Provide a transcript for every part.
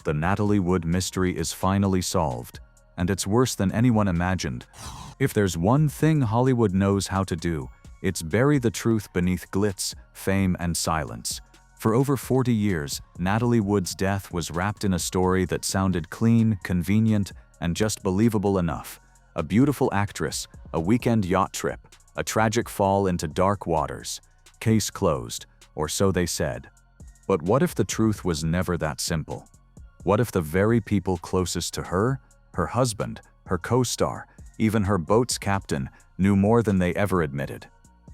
The Natalie Wood mystery is finally solved, and it's worse than anyone imagined. If there's one thing Hollywood knows how to do, it's bury the truth beneath glitz, fame, and silence. For over 40 years, Natalie Wood's death was wrapped in a story that sounded clean, convenient, and just believable enough. A beautiful actress, a weekend yacht trip, a tragic fall into dark waters. Case closed, or so they said. But what if the truth was never that simple? What if the very people closest to her, her husband, her co-star, even her boat's captain, knew more than they ever admitted?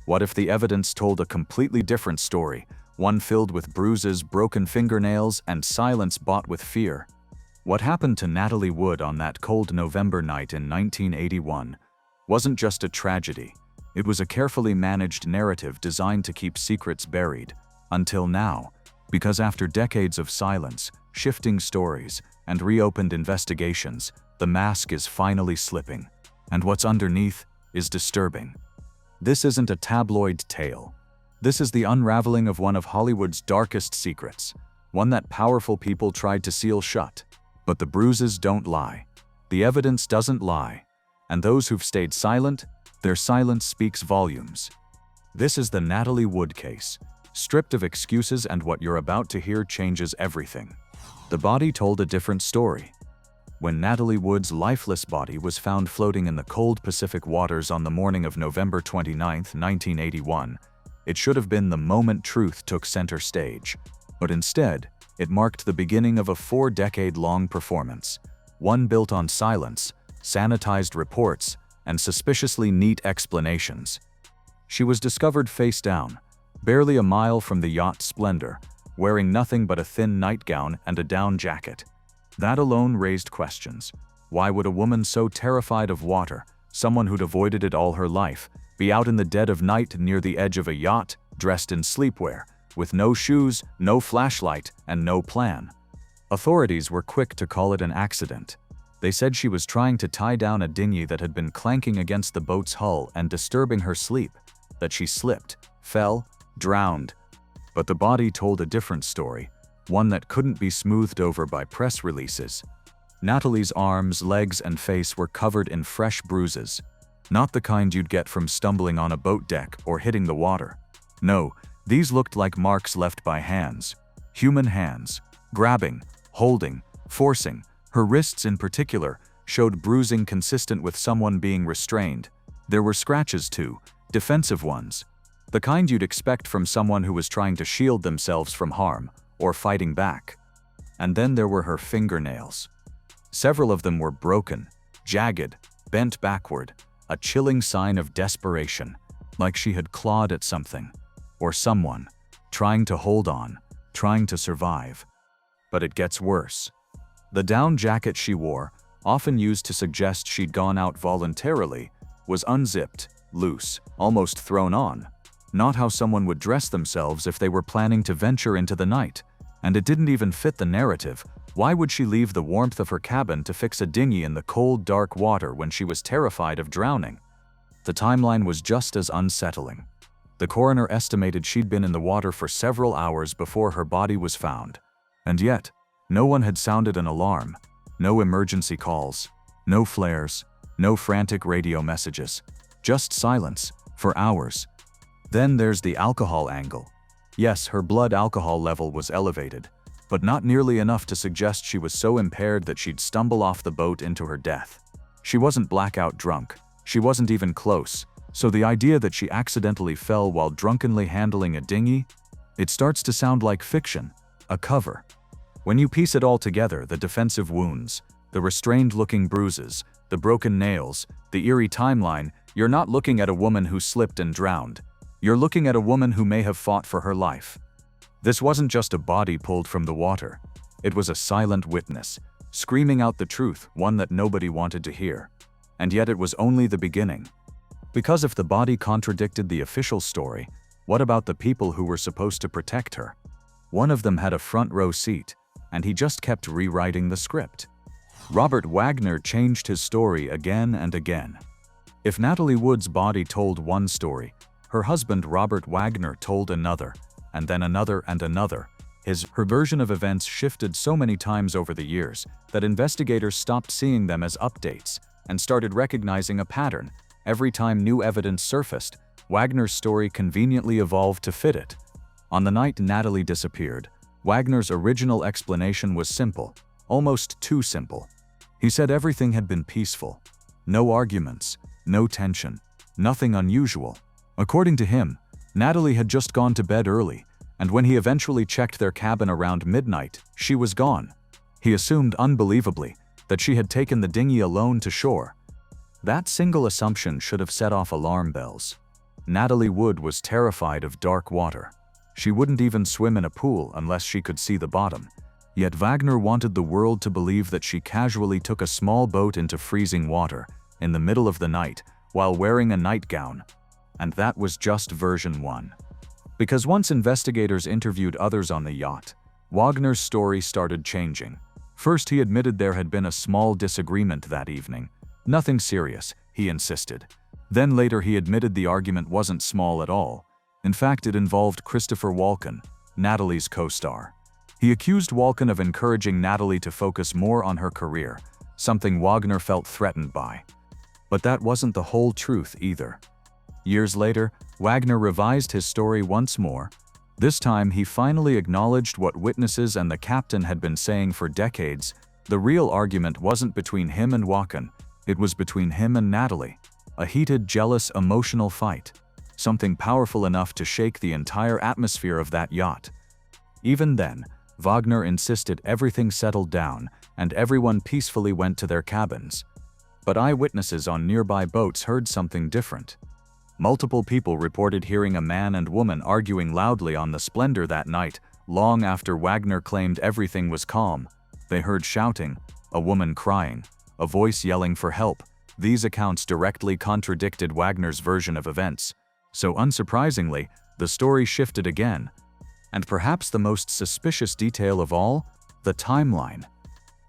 What if the evidence told a completely different story, one filled with bruises, broken fingernails, and silence bought with fear? What happened to Natalie Wood on that cold November night in 1981 wasn't just a tragedy. It was a carefully managed narrative designed to keep secrets buried. Until now. Because after decades of silence, shifting stories, and reopened investigations, the mask is finally slipping. And what's underneath is disturbing. This isn't a tabloid tale. This is the unraveling of one of Hollywood's darkest secrets, one that powerful people tried to seal shut. But the bruises don't lie. The evidence doesn't lie. And those who've stayed silent, their silence speaks volumes. This is the Natalie Wood case, stripped of excuses, and what you're about to hear changes everything. The body told a different story. When Natalie Wood's lifeless body was found floating in the cold Pacific waters on the morning of November 29, 1981, it should have been the moment truth took center stage. But instead, it marked the beginning of a 4-decade-long performance, one built on silence, sanitized reports, and suspiciously neat explanations. She was discovered face down, barely a mile from the yacht Splendor, wearing nothing but a thin nightgown and a down jacket. That alone raised questions. Why would a woman so terrified of water, someone who'd avoided it all her life, be out in the dead of night near the edge of a yacht, dressed in sleepwear, with no shoes, no flashlight, and no plan? Authorities were quick to call it an accident. They said she was trying to tie down a dinghy that had been clanking against the boat's hull and disturbing her sleep, that she slipped, fell, drowned. But the body told a different story, one that couldn't be smoothed over by press releases. Natalie's arms, legs, and face were covered in fresh bruises. Not the kind you'd get from stumbling on a boat deck or hitting the water. No, these looked like marks left by hands. Human hands. Grabbing, holding, forcing. Her wrists in particular showed bruising consistent with someone being restrained. There were scratches too, defensive ones. The kind you'd expect from someone who was trying to shield themselves from harm, or fighting back. And then there were her fingernails. Several of them were broken, jagged, bent backward, a chilling sign of desperation, like she had clawed at something, or someone, trying to hold on, trying to survive. But it gets worse. The down jacket she wore, often used to suggest she'd gone out voluntarily, was unzipped, loose, almost thrown on. Not how someone would dress themselves if they were planning to venture into the night. And it didn't even fit the narrative. Why would she leave the warmth of her cabin to fix a dinghy in the cold, dark water when she was terrified of drowning? The timeline was just as unsettling. The coroner estimated she'd been in the water for several hours before her body was found. And yet, no one had sounded an alarm. No emergency calls. No flares. No frantic radio messages. Just silence, for hours. Then there's the alcohol angle. Yes, her blood alcohol level was elevated, but not nearly enough to suggest she was so impaired that she'd stumble off the boat into her death. She wasn't blackout drunk. She wasn't even close. So the idea that she accidentally fell while drunkenly handling a dinghy? It starts to sound like fiction, a cover. When you piece it all together, the defensive wounds, the restrained-looking bruises, the broken nails, the eerie timeline, you're not looking at a woman who slipped and drowned. You're looking at a woman who may have fought for her life. This wasn't just a body pulled from the water. It was a silent witness, screaming out the truth, one that nobody wanted to hear. And yet it was only the beginning. Because if the body contradicted the official story, what about the people who were supposed to protect her? One of them had a front row seat, and he just kept rewriting the script. Robert Wagner changed his story again and again. If Natalie Wood's body told one story, her husband Robert Wagner told another, and then another and another. Her version of events shifted so many times over the years that investigators stopped seeing them as updates and started recognizing a pattern. Every time new evidence surfaced, Wagner's story conveniently evolved to fit it. On the night Natalie disappeared, Wagner's original explanation was simple, almost too simple. He said everything had been peaceful. No arguments, no tension, nothing unusual. According to him, Natalie had just gone to bed early, and when he eventually checked their cabin around midnight, she was gone. He assumed unbelievably that she had taken the dinghy alone to shore. That single assumption should have set off alarm bells. Natalie Wood was terrified of dark water. She wouldn't even swim in a pool unless she could see the bottom. Yet Wagner wanted the world to believe that she casually took a small boat into freezing water in the middle of the night while wearing a nightgown. And that was just version 1. Because once investigators interviewed others on the yacht, Wagner's story started changing. First, he admitted there had been a small disagreement that evening. Nothing serious, he insisted. Then later he admitted the argument wasn't small at all. In fact, it involved Christopher Walken, Natalie's co-star. He accused Walken of encouraging Natalie to focus more on her career, something Wagner felt threatened by. But that wasn't the whole truth either. Years later, Wagner revised his story once more. This time, he finally acknowledged what witnesses and the captain had been saying for decades. The real argument wasn't between him and Walken, it was between him and Natalie. A heated, jealous, emotional fight. Something powerful enough to shake the entire atmosphere of that yacht. Even then, Wagner insisted everything settled down and everyone peacefully went to their cabins. But eyewitnesses on nearby boats heard something different. Multiple people reported hearing a man and woman arguing loudly on the Splendor that night, long after Wagner claimed everything was calm. They heard shouting, a woman crying, a voice yelling for help. These accounts directly contradicted Wagner's version of events. So unsurprisingly, the story shifted again. And perhaps the most suspicious detail of all, the timeline.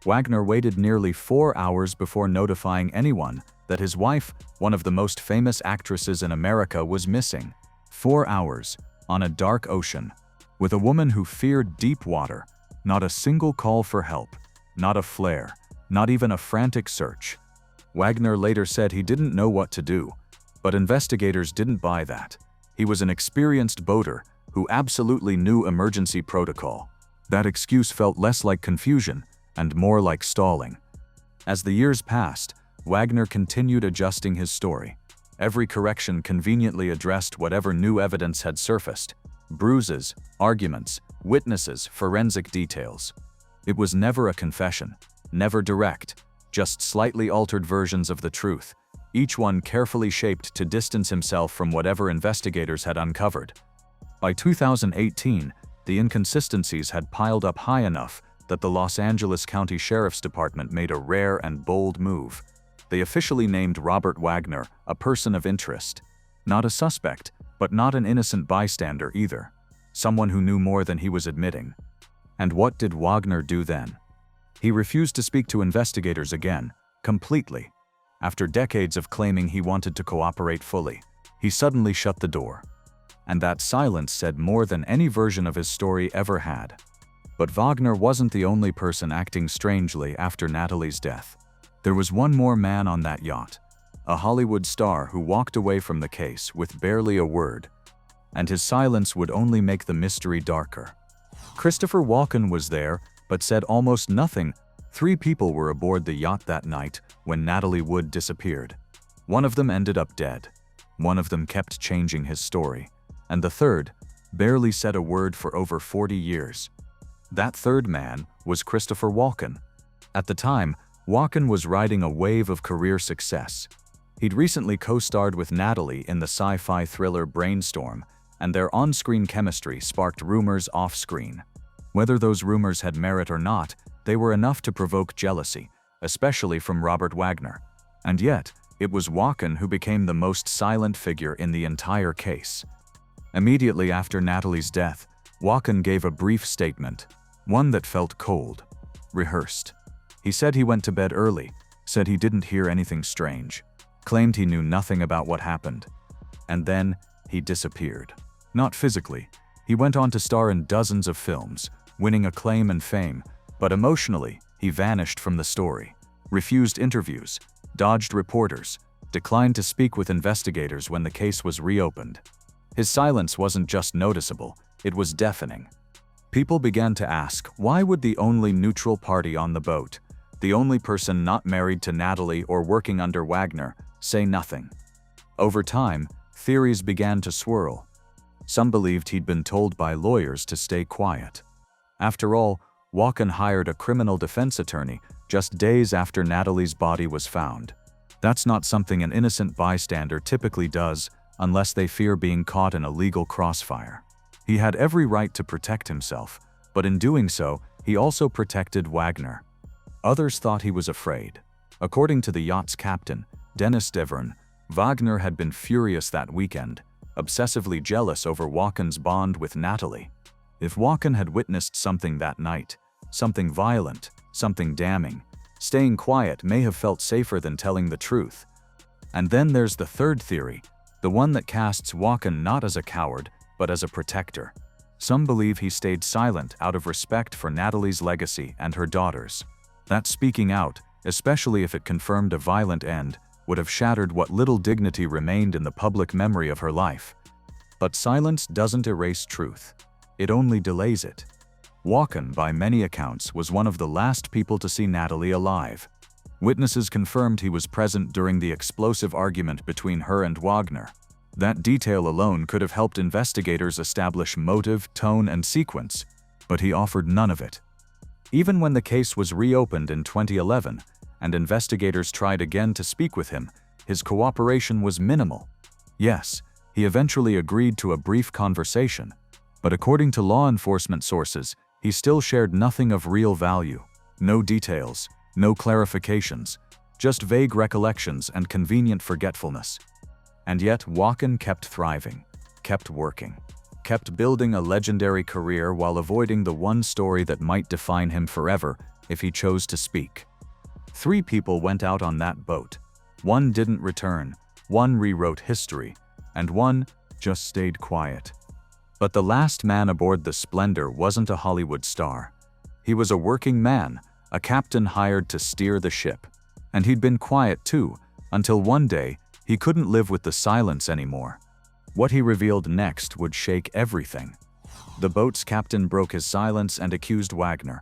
Wagner waited nearly 4 hours before notifying anyone that his wife, one of the most famous actresses in America, was missing. 4 hours, on a dark ocean, with a woman who feared deep water. Not a single call for help, not a flare, not even a frantic search. Wagner later said he didn't know what to do, but investigators didn't buy that. He was an experienced boater who absolutely knew emergency protocol. That excuse felt less like confusion and more like stalling. As the years passed, Wagner continued adjusting his story. Every correction conveniently addressed whatever new evidence had surfaced. Bruises, arguments, witnesses, forensic details. It was never a confession, never direct, just slightly altered versions of the truth, each one carefully shaped to distance himself from whatever investigators had uncovered. By 2018, the inconsistencies had piled up high enough that the Los Angeles County Sheriff's Department made a rare and bold move. They officially named Robert Wagner a person of interest. Not a suspect, but not an innocent bystander either. Someone who knew more than he was admitting. And what did Wagner do then? He refused to speak to investigators again, completely. After decades of claiming he wanted to cooperate fully, he suddenly shut the door. And that silence said more than any version of his story ever had. But Wagner wasn't the only person acting strangely after Natalie's death. There was one more man on that yacht, a Hollywood star who walked away from the case with barely a word. And his silence would only make the mystery darker. Christopher Walken was there, but said almost nothing. 3 people were aboard the yacht that night when Natalie Wood disappeared. One of them ended up dead. One of them kept changing his story. And the third barely said a word for over 40 years. That third man was Christopher Walken. At the time, Walken was riding a wave of career success. He'd recently co-starred with Natalie in the sci-fi thriller Brainstorm, and their on-screen chemistry sparked rumors off-screen. Whether those rumors had merit or not, they were enough to provoke jealousy, especially from Robert Wagner. And yet, it was Walken who became the most silent figure in the entire case. Immediately after Natalie's death, Walken gave a brief statement, one that felt cold, rehearsed. He said he went to bed early, said he didn't hear anything strange, claimed he knew nothing about what happened. And then, he disappeared. Not physically. He went on to star in dozens of films, winning acclaim and fame, but emotionally, he vanished from the story, refused interviews, dodged reporters, declined to speak with investigators when the case was reopened. His silence wasn't just noticeable, it was deafening. People began to ask, why would the only neutral party on the boat, the only person not married to Natalie or working under Wagner, say nothing? Over time, theories began to swirl. Some believed he'd been told by lawyers to stay quiet. After all, Walken hired a criminal defense attorney just days after Natalie's body was found. That's not something an innocent bystander typically does unless they fear being caught in a legal crossfire. He had every right to protect himself, but in doing so, he also protected Wagner. Others thought he was afraid. According to the yacht's captain, Dennis Devern, Wagner had been furious that weekend, obsessively jealous over Walken's bond with Natalie. If Walken had witnessed something that night, something violent, something damning, staying quiet may have felt safer than telling the truth. And then there's the third theory, the one that casts Walken not as a coward, but as a protector. Some believe he stayed silent out of respect for Natalie's legacy and her daughters. That speaking out, especially if it confirmed a violent end, would have shattered what little dignity remained in the public memory of her life. But silence doesn't erase truth. It only delays it. Walken, by many accounts, was one of the last people to see Natalie alive. Witnesses confirmed he was present during the explosive argument between her and Wagner. That detail alone could have helped investigators establish motive, tone, and sequence, but he offered none of it. Even when the case was reopened in 2011, and investigators tried again to speak with him, his cooperation was minimal. Yes, he eventually agreed to a brief conversation, but according to law enforcement sources, he still shared nothing of real value. No details, no clarifications, just vague recollections and convenient forgetfulness. And yet Walken kept thriving, kept working, kept building a legendary career while avoiding the one story that might define him forever if he chose to speak. 3 people went out on that boat. 1 didn't return, 1 rewrote history, and 1 just stayed quiet. But the last man aboard the Splendor wasn't a Hollywood star. He was a working man, a captain hired to steer the ship. And he'd been quiet too, until one day, he couldn't live with the silence anymore. What he revealed next would shake everything. The boat's captain broke his silence and accused Wagner.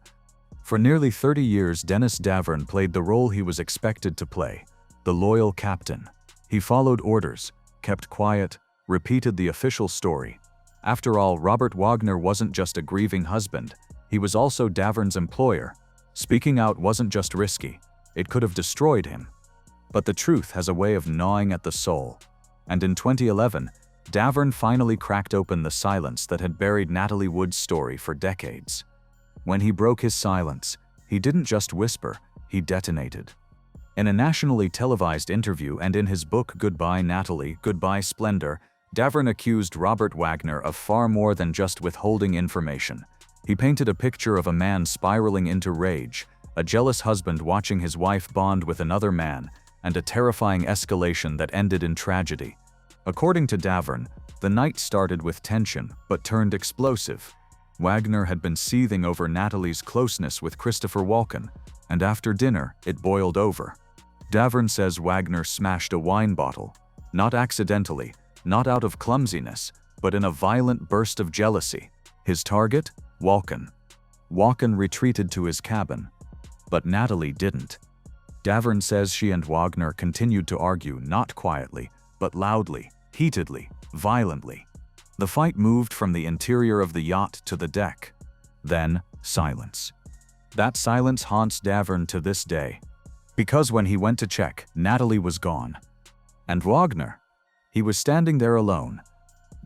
For nearly 30 years, Dennis Devern played the role he was expected to play, the loyal captain. He followed orders, kept quiet, repeated the official story. After all, Robert Wagner wasn't just a grieving husband, he was also Devern's employer. Speaking out wasn't just risky, it could have destroyed him. But the truth has a way of gnawing at the soul. And in 2011, Devern finally cracked open the silence that had buried Natalie Wood's story for decades. When he broke his silence, he didn't just whisper, he detonated. In a nationally televised interview and in his book Goodbye Natalie, Goodbye Splendor, Devern accused Robert Wagner of far more than just withholding information. He painted a picture of a man spiraling into rage, a jealous husband watching his wife bond with another man, and a terrifying escalation that ended in tragedy. According to Devern, the night started with tension but turned explosive. Wagner had been seething over Natalie's closeness with Christopher Walken, and after dinner, it boiled over. Devern says Wagner smashed a wine bottle, not accidentally, not out of clumsiness, but in a violent burst of jealousy. His target? Walken. Walken retreated to his cabin, but Natalie didn't. Devern says she and Wagner continued to argue not quietly, but loudly, heatedly, violently. The fight moved from the interior of the yacht to the deck. Then, silence. That silence haunts Devern to this day. Because when he went to check, Natalie was gone. And Wagner? He was standing there alone.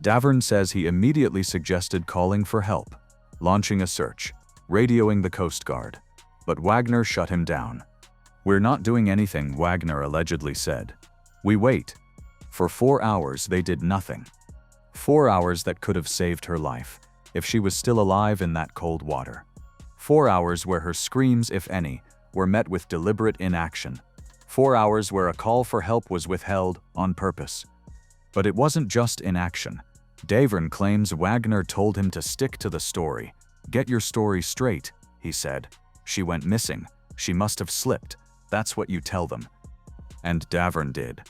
Devern says he immediately suggested calling for help, launching a search, radioing the Coast Guard. But Wagner shut him down. "We're not doing anything," Wagner allegedly said. "We wait." For 4 hours they did nothing. 4 hours that could have saved her life, if she was still alive in that cold water. 4 hours where her screams, if any, were met with deliberate inaction. 4 hours where a call for help was withheld on purpose. But it wasn't just inaction. Devern claims Wagner told him to stick to the story, "Get your story straight," he said. "She went missing. She must have slipped. That's what you tell them." And Davern did.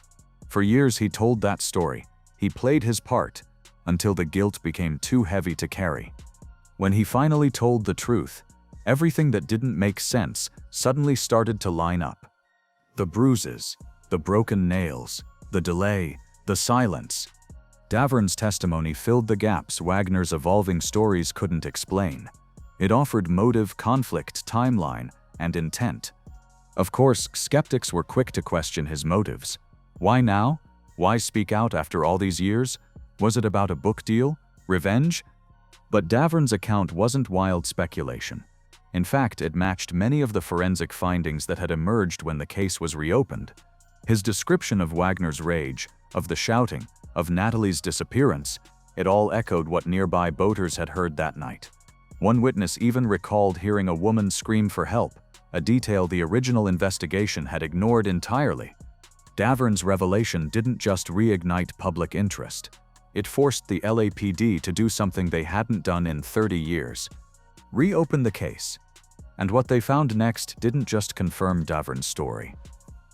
For years he told that story. He played his part, until the guilt became too heavy to carry. When he finally told the truth, everything that didn't make sense suddenly started to line up. The bruises, the broken nails, the delay, the silence. Davern's testimony filled the gaps Wagner's evolving stories couldn't explain. It offered motive, conflict, timeline, and intent. Of course, skeptics were quick to question his motives. Why now? Why speak out after all these years? Was it about a book deal? Revenge? But Davern's account wasn't wild speculation. In fact, it matched many of the forensic findings that had emerged when the case was reopened. His description of Wagner's rage, of the shouting, of Natalie's disappearance, it all echoed what nearby boaters had heard that night. One witness even recalled hearing a woman scream for help, a detail the original investigation had ignored entirely. Davern's revelation didn't just reignite public interest. It forced the LAPD to do something they hadn't done in 30 years. Reopen the case. And what they found next didn't just confirm Davern's story.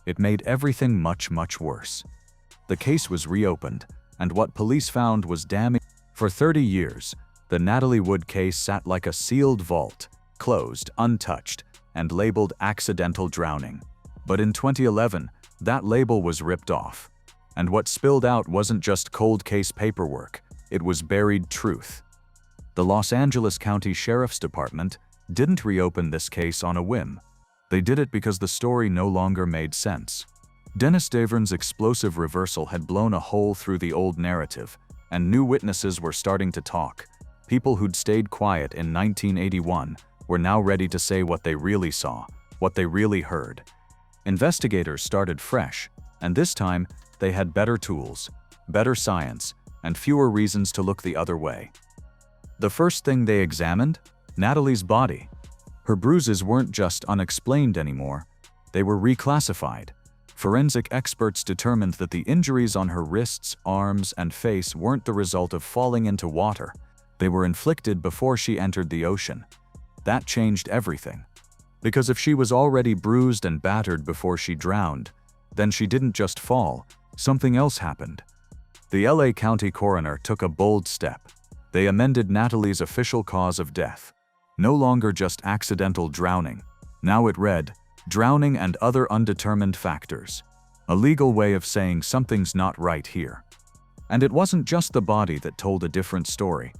It made everything much, much worse. The case was reopened, and what police found was damning. For 30 years, the Natalie Wood case sat like a sealed vault, closed, untouched, and labeled accidental drowning. But in 2011, that label was ripped off. And what spilled out wasn't just cold case paperwork, it was buried truth. The Los Angeles County Sheriff's Department didn't reopen this case on a whim. They did it because the story no longer made sense. Dennis Davern's explosive reversal had blown a hole through the old narrative, and new witnesses were starting to talk. People who'd stayed quiet in 1981 were now ready to say what they really saw, what they really heard. Investigators started fresh, and this time, they had better tools, better science, and fewer reasons to look the other way. The first thing they examined? Natalie's body. Her bruises weren't just unexplained anymore, they were reclassified. Forensic experts determined that the injuries on her wrists, arms, and face weren't the result of falling into water. They were inflicted before she entered the ocean. That changed everything. Because if she was already bruised and battered before she drowned, then she didn't just fall. Something else happened. The LA County coroner took a bold step. They amended Natalie's official cause of death. No longer just accidental drowning. Now it read, drowning and other undetermined factors. A legal way of saying something's not right here. And it wasn't just the body that told a different story.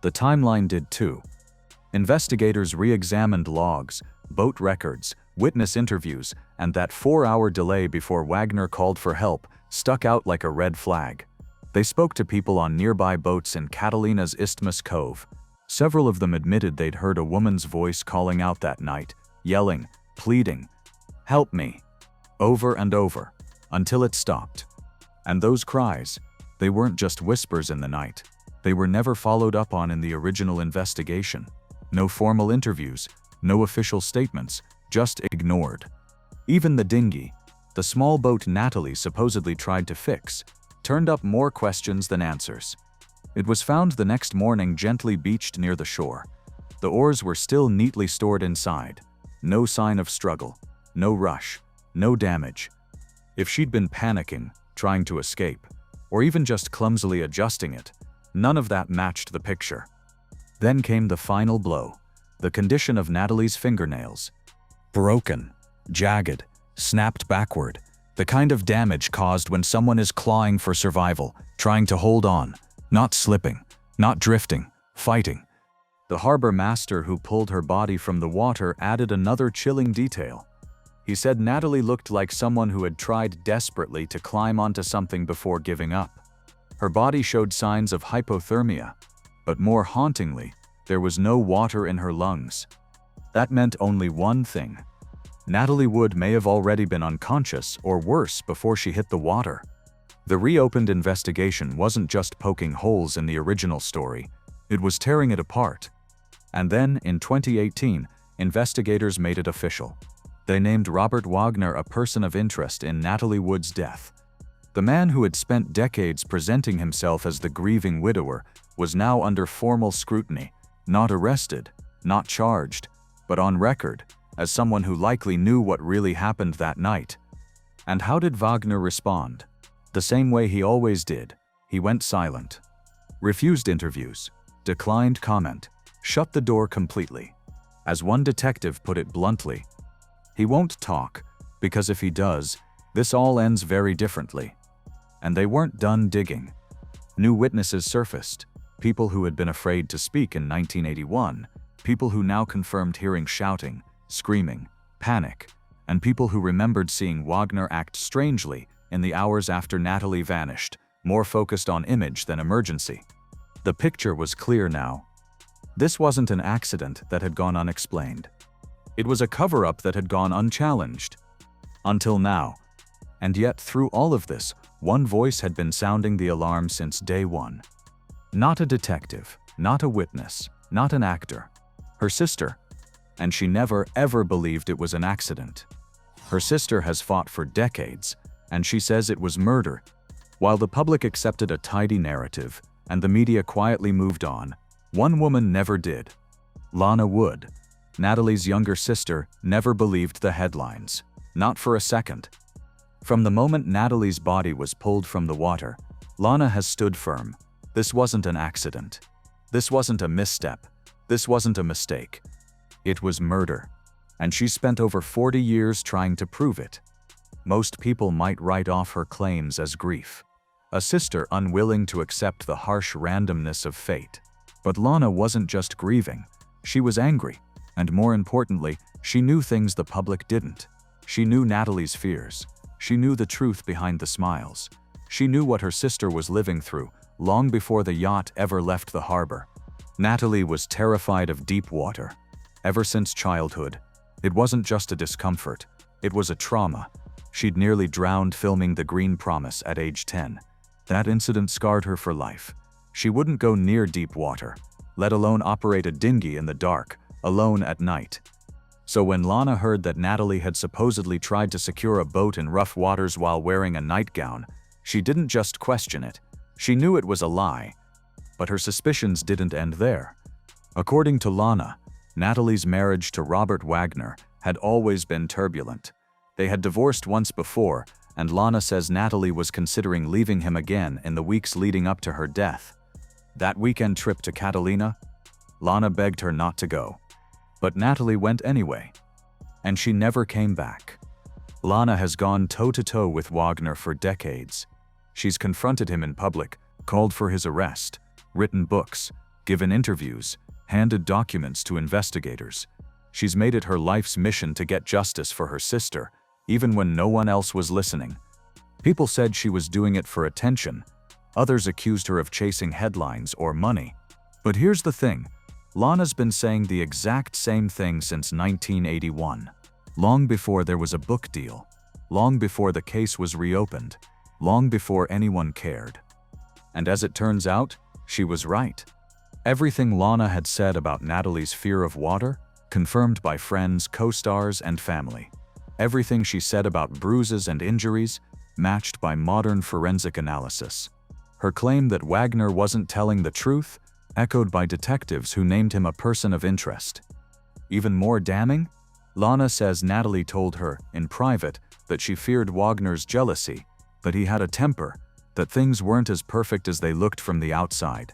The timeline did too. Investigators re-examined logs, boat records, witness interviews, and that 4-hour delay before Wagner called for help stuck out like a red flag. They spoke to people on nearby boats in Catalina's Isthmus Cove. Several of them admitted they'd heard a woman's voice calling out that night, yelling, pleading, "Help me," over and over, until it stopped. And those cries, they weren't just whispers in the night. They were never followed up on in the original investigation. No formal interviews, no official statements, just ignored. Even the dinghy, the small boat Natalie supposedly tried to fix, turned up more questions than answers. It was found the next morning gently beached near the shore. The oars were still neatly stored inside. No sign of struggle, no rush, no damage. If she'd been panicking, trying to escape, or even just clumsily adjusting it, none of that matched the picture. Then came the final blow, the condition of Natalie's fingernails. Broken, jagged, snapped backward, the kind of damage caused when someone is clawing for survival, trying to hold on, not slipping, not drifting, fighting. The harbor master who pulled her body from the water added another chilling detail. He said Natalie looked like someone who had tried desperately to climb onto something before giving up. Her body showed signs of hypothermia, but more hauntingly, there was no water in her lungs. That meant only one thing. Natalie Wood may have already been unconscious or worse before she hit the water. The reopened investigation wasn't just poking holes in the original story, it was tearing it apart. And then, in 2018, investigators made it official. They named Robert Wagner a person of interest in Natalie Wood's death. The man who had spent decades presenting himself as the grieving widower was now under formal scrutiny, Not arrested, not charged, but on record, as someone who likely knew what really happened that night. And how did Wagner respond? The same way he always did. He went silent. Refused interviews, declined comment, shut the door completely. As one detective put it bluntly, he won't talk, because if he does, this all ends very differently. And they weren't done digging. New witnesses surfaced, people who had been afraid to speak in 1981, people who now confirmed hearing shouting, screaming, panic, and people who remembered seeing Wagner act strangely in the hours after Natalie vanished, more focused on image than emergency. The picture was clear now. This wasn't an accident that had gone unexplained. It was a cover-up that had gone unchallenged. Until now. And yet, through all of this, one voice had been sounding the alarm since day one. Not a detective, not a witness, not an actor. Her sister. And she never, ever believed it was an accident. Her sister has fought for decades, and she says it was murder. While the public accepted a tidy narrative, and the media quietly moved on, one woman never did. Lana Wood, Natalie's younger sister, never believed the headlines. Not for a second. From the moment Natalie's body was pulled from the water, Lana has stood firm. This wasn't an accident. This wasn't a misstep. This wasn't a mistake. It was murder. And she spent over 40 years trying to prove it. Most people might write off her claims as grief. A sister unwilling to accept the harsh randomness of fate. But Lana wasn't just grieving. She was angry. And more importantly, she knew things the public didn't. She knew Natalie's fears. She knew the truth behind the smiles. She knew what her sister was living through, long before the yacht ever left the harbor. Natalie was terrified of deep water. Ever since childhood. It wasn't just a discomfort. It was a trauma. She'd nearly drowned filming The Green Promise at age 10. That incident scarred her for life. She wouldn't go near deep water, let alone operate a dinghy in the dark, alone at night. So when Lana heard that Natalie had supposedly tried to secure a boat in rough waters while wearing a nightgown, she didn't just question it. She knew it was a lie. But her suspicions didn't end there. According to Lana, Natalie's marriage to Robert Wagner had always been turbulent. They had divorced once before, and Lana says Natalie was considering leaving him again in the weeks leading up to her death. That weekend trip to Catalina? Lana begged her not to go. But Natalie went anyway. And she never came back. Lana has gone toe-to-toe with Wagner for decades. She's confronted him in public, called for his arrest, written books, given interviews, handed documents to investigators. She's made it her life's mission to get justice for her sister, even when no one else was listening. People said she was doing it for attention. Others accused her of chasing headlines or money. But here's the thing. Lana's been saying the exact same thing since 1981. Long before there was a book deal. Long before the case was reopened. Long before anyone cared. And as it turns out, she was right. Everything Lana had said about Natalie's fear of water, confirmed by friends, co-stars, and family. Everything she said about bruises and injuries, matched by modern forensic analysis. Her claim that Wagner wasn't telling the truth, echoed by detectives who named him a person of interest. Even more damning? Lana says Natalie told her, in private, that she feared Wagner's jealousy, that he had a temper, that things weren't as perfect as they looked from the outside.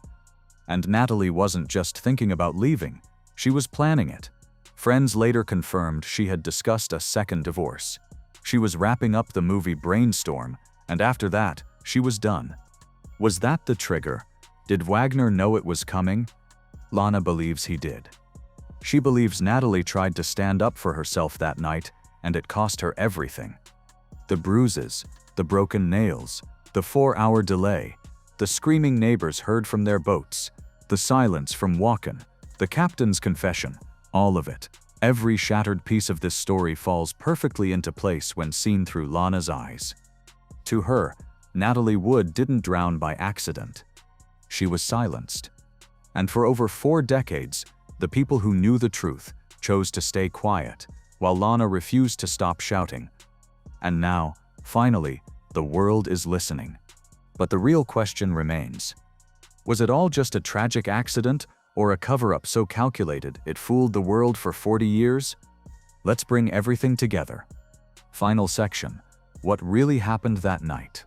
And Natalie wasn't just thinking about leaving, she was planning it. Friends later confirmed she had discussed a second divorce. She was wrapping up the movie Brainstorm, and after that, she was done. Was that the trigger? Did Wagner know it was coming? Lana believes he did. She believes Natalie tried to stand up for herself that night, and it cost her everything. The bruises, the broken nails, the 4-hour delay, the screaming neighbors heard from their boats, the silence from Walken, the captain's confession, all of it. Every shattered piece of this story falls perfectly into place when seen through Lana's eyes. To her, Natalie Wood didn't drown by accident. She was silenced. And for over 4 decades, the people who knew the truth chose to stay quiet, while Lana refused to stop shouting. And now, finally, the world is listening. But the real question remains. Was it all just a tragic accident, Or a cover-up so calculated it fooled the world for 40 years? Let's bring everything together. Final section. What really happened that night?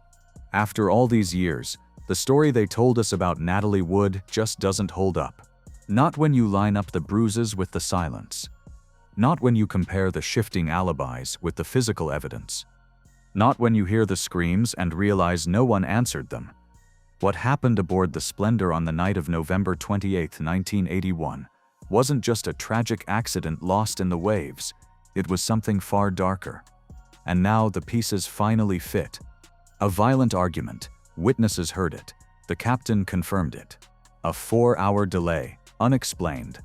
After all these years, the story they told us about Natalie Wood just doesn't hold up. Not when you line up the bruises with the silence. Not when you compare the shifting alibis with the physical evidence. Not when you hear the screams and realize no one answered them. What happened aboard the Splendor on the night of November 28, 1981, wasn't just a tragic accident lost in the waves. It was something far darker. And now the pieces finally fit. A violent argument. Witnesses heard it. The captain confirmed it. A 4-hour delay. Unexplained.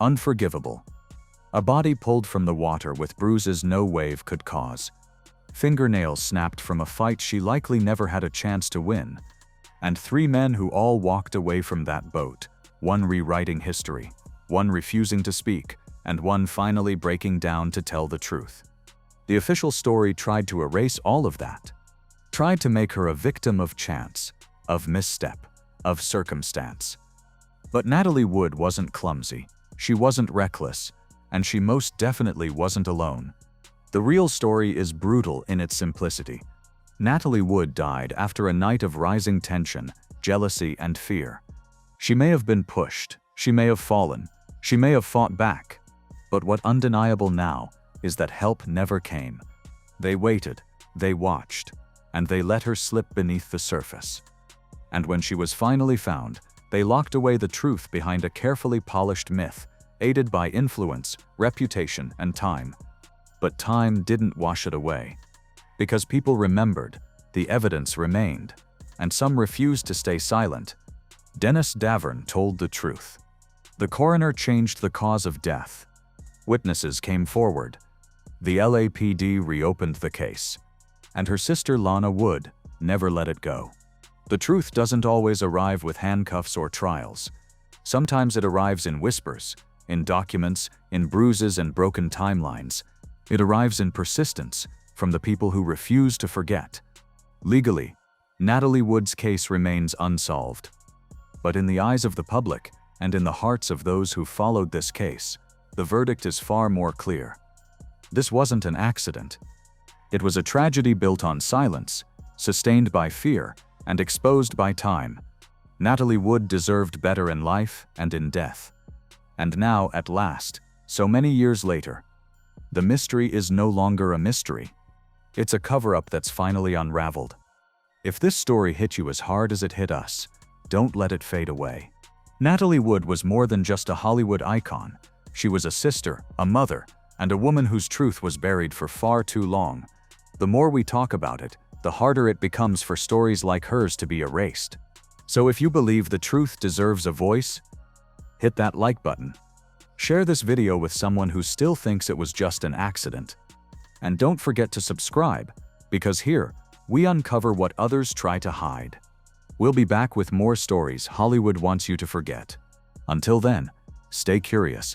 Unforgivable. A body pulled from the water with bruises no wave could cause. Fingernails snapped from a fight she likely never had a chance to win. And 3 men who all walked away from that boat, one rewriting history, one refusing to speak, and one finally breaking down to tell the truth. The official story tried to erase all of that. Tried to make her a victim of chance, of misstep, of circumstance. But Natalie Wood wasn't clumsy, she wasn't reckless, and she most definitely wasn't alone. The real story is brutal in its simplicity. Natalie Wood died after a night of rising tension, jealousy, and fear. She may have been pushed, she may have fallen, she may have fought back. But what undeniable now is that help never came. They waited, they watched, and they let her slip beneath the surface. And when she was finally found, they locked away the truth behind a carefully polished myth, aided by influence, reputation, and time. But time didn't wash it away. Because people remembered, the evidence remained, and some refused to stay silent. Dennis Davern told the truth. The coroner changed the cause of death. Witnesses came forward. The LAPD reopened the case. And her sister Lana Wood never let it go. The truth doesn't always arrive with handcuffs or trials. Sometimes it arrives in whispers, in documents, in bruises and broken timelines. It arrives in persistence, from the people who refuse to forget. Legally, Natalie Wood's case remains unsolved. But in the eyes of the public, and in the hearts of those who followed this case, the verdict is far more clear. This wasn't an accident. It was a tragedy built on silence, sustained by fear, and exposed by time. Natalie Wood deserved better in life and in death. And now, at last, so many years later, the mystery is no longer a mystery. It's a cover-up that's finally unraveled. If this story hit you as hard as it hit us, don't let it fade away. Natalie Wood was more than just a Hollywood icon. She was a sister, a mother, and a woman whose truth was buried for far too long. The more we talk about it, the harder it becomes for stories like hers to be erased. So if you believe the truth deserves a voice, hit that like button. Share this video with someone who still thinks it was just an accident. And don't forget to subscribe, because here, we uncover what others try to hide. We'll be back with more stories Hollywood wants you to forget. Until then, stay curious.